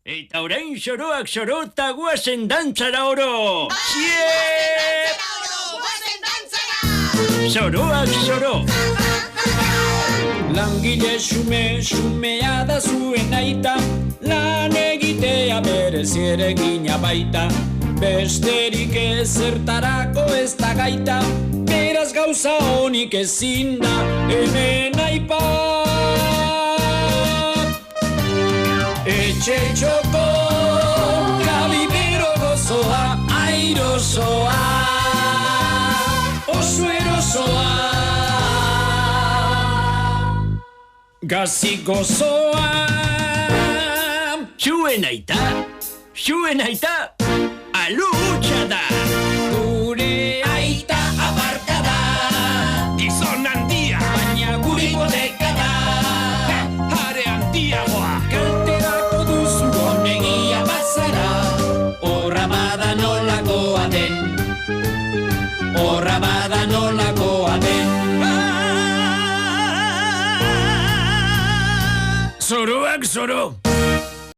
Eta orain soroak soro eta guazen dantzara oro! Soroak soro! Langile xumea da zuen aita, lan egitea berez ere gina baita. Besterik ezertarako ez da gaita, beraz gauza honik ezin da hemen aipat. Etxe txoko, kabibero gozoa, airosoa, oso erosoa. Gazi gozoa. Zuen aita, alu hutsa da. Gure aita aparta da. Gizon handia, baina guri boteka da. Are handiagoa. Kalterako duzu honegia bazara. Horra bada nolakoa den. Horra bada nolakoa den. Zoroak zoro.